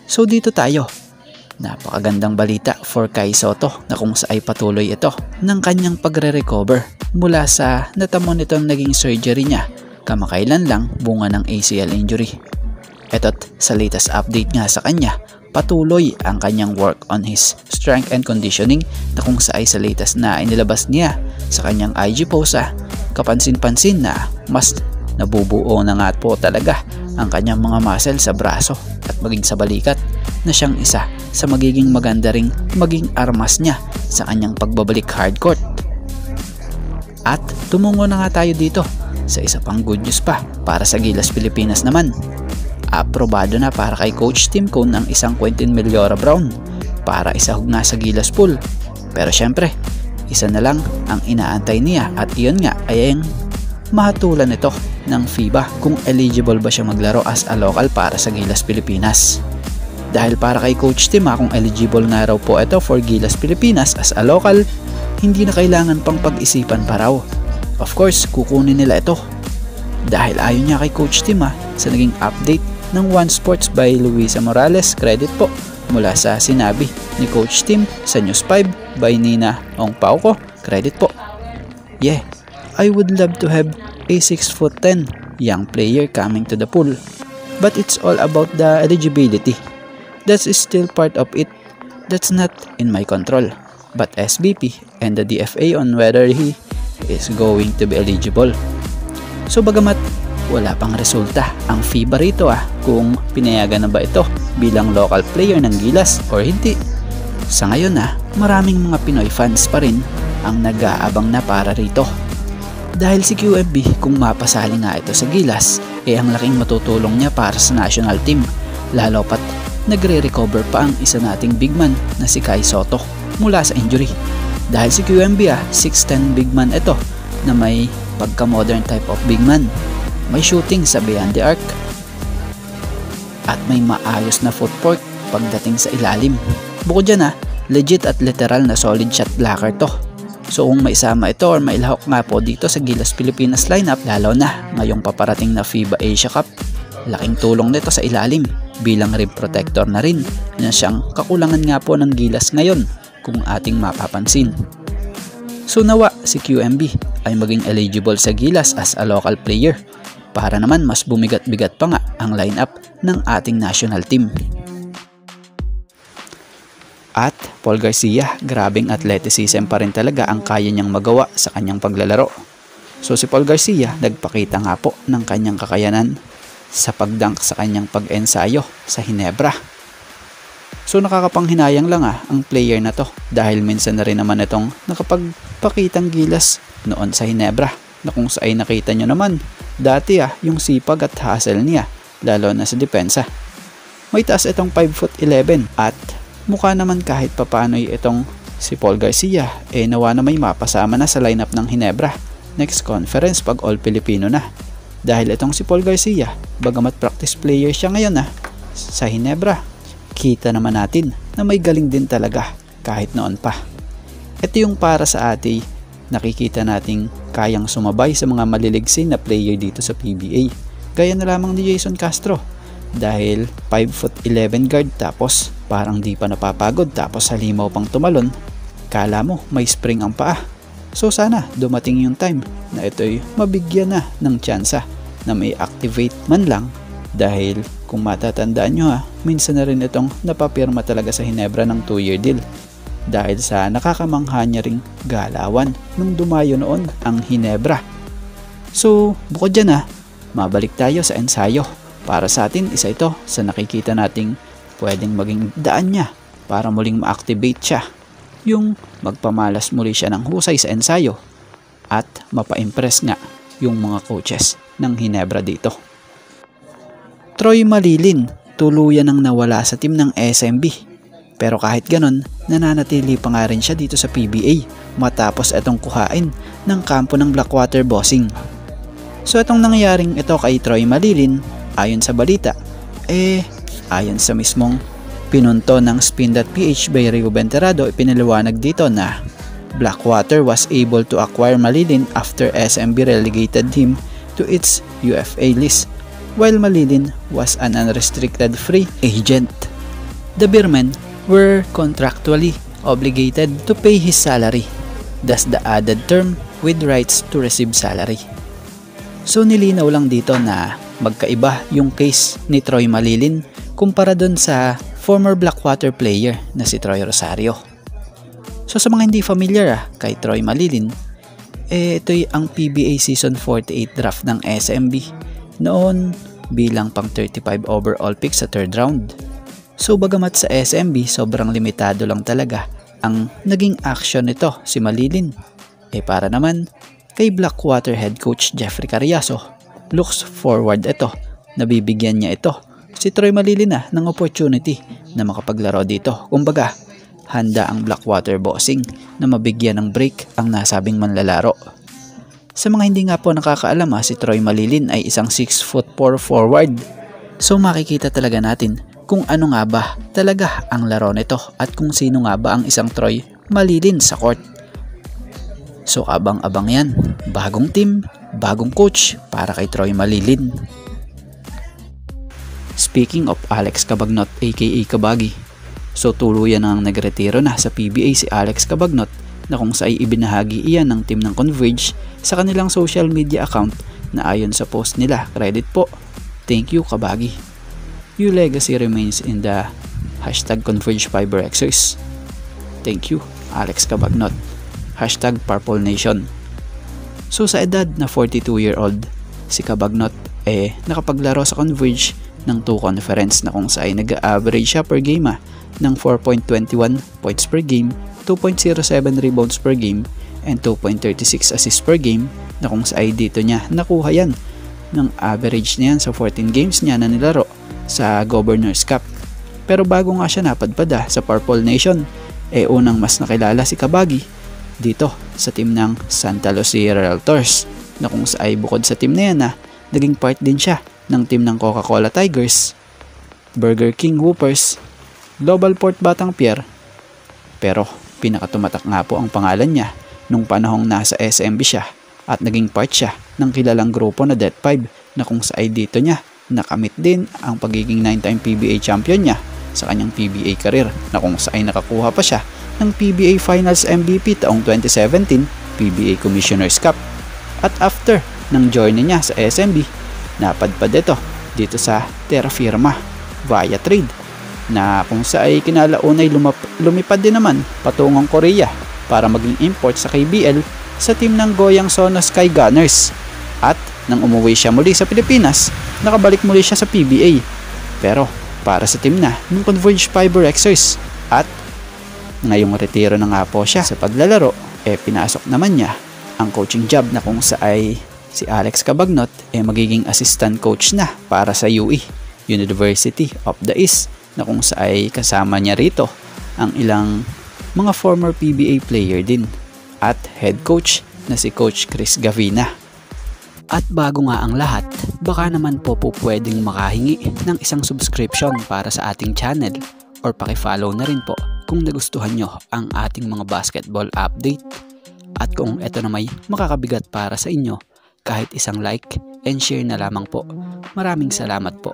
So dito tayo. Napakagandang balita for Kai Sotto na kung saan ay patuloy ito ng kanyang pagre-recover mula sa natamo nitong naging surgery niya kamakailan lang bunga ng ACL injury. Eto't sa latest update nga sa kanya, patuloy ang kanyang work on his strength and conditioning na kung saan sa latest na inilabas niya sa kanyang IG post kapansin-pansin na mas nabubuo na nga po talaga ang kanyang mga muscle sa braso at maging sa balikat na siyang isa sa magiging maganda ring maging armas niya sa kanyang pagbabalik hardcourt. At tumungo na nga tayo dito sa isa pang good news pa para sa Gilas Pilipinas naman. Aprobado na para kay Coach Tim Cone ang isang Quentin Meliora Brown para isahog na sa Gilas pool. Pero syempre, isa na lang ang inaantay niya at iyon nga ay ang mahatulan ito ng FIBA kung eligible ba siya maglaro as a local para sa Gilas Pilipinas. Dahil para kay Coach Tim kung eligible nga raw po ito for Gilas Pilipinas as a local, hindi na kailangan pang pag-isipan pa raw. Of course, kukunin nila ito. Dahil ayon niya kay Coach Tim sa naging update ng One Sports by Luisa Morales, credit po mula sa sinabi ni Coach Tim sa News 5 by Nina Ongpauco, credit po. Yeah, I would love to have a 6'10" young player coming to the pool. But it's all about the eligibility. That is still part of it. That's not in my control. But SBP and the DFA on whether he is going to be eligible. So bagamat wala pang resulta ang FIBA rito kung pinayagan na ba ito bilang local player ng Gilas or hindi. Sa ngayon maraming mga Pinoy fans pa rin ang nag-aabang na para rito. Dahil si QMB kung mapasali nga ito sa Gilas, ang laking matutulong niya para sa national team. Lalo pat nagre-recover pa ang isa nating big man na si Kai Sotto mula sa injury. Dahil si QMB 6'10" big man ito na may pagka-modern type of big man. May shooting sa beyond the arc at may maayos na footwork pagdating sa ilalim. Bukod dyan legit at literal na solid shot blocker to. So kung maisama ito or mailahok nga po dito sa Gilas Pilipinas lineup, lalo na ngayong paparating na FIBA Asia Cup, laking tulong nito sa ilalim bilang rim protector na rin na siyang kakulangan nga po ng Gilas ngayon kung ating mapapansin. So nawa si QMB ay maging eligible sa Gilas as a local player para naman mas bumigat-bigat pa nga ang lineup ng ating national team. At Paul Garcia, grabing athleticism pa rin talaga ang kaya niyang magawa sa kanyang paglalaro. So si Paul Garcia nagpakita nga po ng kanyang kakayanan sa pagdunk sa kanyang pag-ensayo sa Hinebra. So nakakapanghinayang lang ang player na to dahil minsan na rin naman itong nakapagpakitang Gilas noon sa Hinebra na kung saan nakita nyo naman dati yung sipag at hustle niya lalo na sa depensa. May taas itong 5'11" at mukha naman kahit papano itong si Paul Garcia nawa na may mapasama na sa lineup ng Hinebra next conference pag all Filipino na. Dahil itong si Paul Garcia, bagamat practice player siya ngayon sa Hinebra, kita naman natin na may galing din talaga kahit noon pa. Ito yung para sa ating nakikita nating kayang sumabay sa mga maliligsin na player dito sa PBA. Gaya na lamang ni Jason Castro dahil 5'11" guard tapos parang di pa napapagod tapos halimaw pang tumalon, kala mo may spring ang paa. So sana dumating yung time na ito'y mabigyan na ng tsansa na may activate man lang dahil kung matatandaan nyo minsan na rin itong napapirma talaga sa Hinebra ng 2-year deal dahil sa nakakamangha niya ring galawan nung dumayo noon ang Hinebra. So bukod dyan mabalik tayo sa ensayo. Para sa atin isa ito sa nakikita nating pwedeng maging daan niya para muling ma-activate siya. Yung magpamalas muli siya ng husay sa ensayo at mapa-impress nga yung mga coaches ng Hinebra dito. Troy Malilin, tuluyan nang nawala sa team ng SMB. Pero kahit ganon, nananatili pa nga rin siya dito sa PBA matapos itong kuhain ng kampo ng Blackwater Bossing. So itong nangyaring ito kay Troy Malilin, ayon sa balita, ayon sa mismong pinunto ng Spin.ph by Rio Benterado, ipinaliwanag dito na Blackwater was able to acquire Malilin after SMB relegated him to its UFA list, while Malilin was an unrestricted free agent. The Beermen were contractually obligated to pay his salary, thus the added term with rights to receive salary. So nilinaw lang dito na magkaiba yung case ni Troy Malilin kumpara dun sa former Blackwater player na si Troy Rosario. So sa mga hindi familiar kay Troy Malilin, ito'y ang PBA Season 48 draft ng SMB noon bilang pang 35 overall pick sa 3rd round. So bagamat sa SMB sobrang limitado lang talaga ang naging action nito si Malilin, para naman kay Blackwater head coach Jeffrey Cariaso, looks forward ito na bibigyan niya ito si Troy Malilin ng opportunity na makapaglaro dito. Kumbaga, handa ang Blackwater bossing na mabigyan ng break ang nasabing manlalaro. Sa mga hindi nga po nakakaalam, si Troy Malilin ay isang 6'4" forward. So makikita talaga natin kung ano nga ba talaga ang laro nito at kung sino nga ba ang isang Troy Malilin sa court. So abang-abang yan, bagong team, bagong coach para kay Troy Malilin. Speaking of Alex Cabagnot aka Kabagi, so tuluyan ang nagretiro na sa PBA si Alex Cabagnot na kung saan ibinahagi iyan ng team ng Converge sa kanilang social media account na ayon sa post nila, credit po, "Thank you Kabagi. Your legacy remains in the #ConvergeFiberXers. Thank you Alex Cabagnot. #PurpleNation." So sa edad na 42-year-old, si Cabagnot nakapaglaro sa Converge ng 2 conference na kung saan nag-average siya per game ng 4.21 points per game, 2.07 rebounds per game, and 2.36 assists per game na kung saan dito niya nakuha yan ng average niyan sa 14 games niya na nilaro sa Governor's Cup. Pero bago nga siya napadpada sa Purple Nation, unang mas nakilala si Kabagi dito sa team ng Santa Lucia Realtors na kung saan bukod sa team na yan naging part din siya ng team ng Coca-Cola Tigers, Burger King Whoopers, Global Port Batang Pier, pero pinakatumatak nga po ang pangalan niya nung panahong nasa SMB siya at naging part siya ng kilalang grupo na Death 5 na kung saan dito niya nakamit din ang pagiging 9-time PBA champion niya sa kanyang PBA career na kung saan nakakuha pa siya ng PBA Finals MVP taong 2017 PBA Commissioner's Cup. At after ng journey niya sa SMB, napadpad ito dito sa Terra Firma via trade na kung saan kinalaunay lumipad din naman patungong Korea para maging import sa KBL sa team ng Goyang Sono Sky Gunners. At nang umuwi siya muli sa Pilipinas, nakabalik muli siya sa PBA pero para sa team na ng Converge FiberXers. At ngayong retiro na nga po siya sa paglalaro, pinasok naman niya ang coaching job na kung saan si Alex Cabagnot magiging assistant coach na para sa UE, University of the East, na kung saan kasama niya rito ang ilang mga former PBA player din at head coach na si Coach Chris Gavina. At bago nga ang lahat, baka naman po pwedeng makahingi ng isang subscription para sa ating channel or paki-follow na rin po kung nagustuhan nyo ang ating mga basketball update. At kung ito na may makakabigat para sa inyo, kahit isang like and share na lamang po. Maraming salamat po.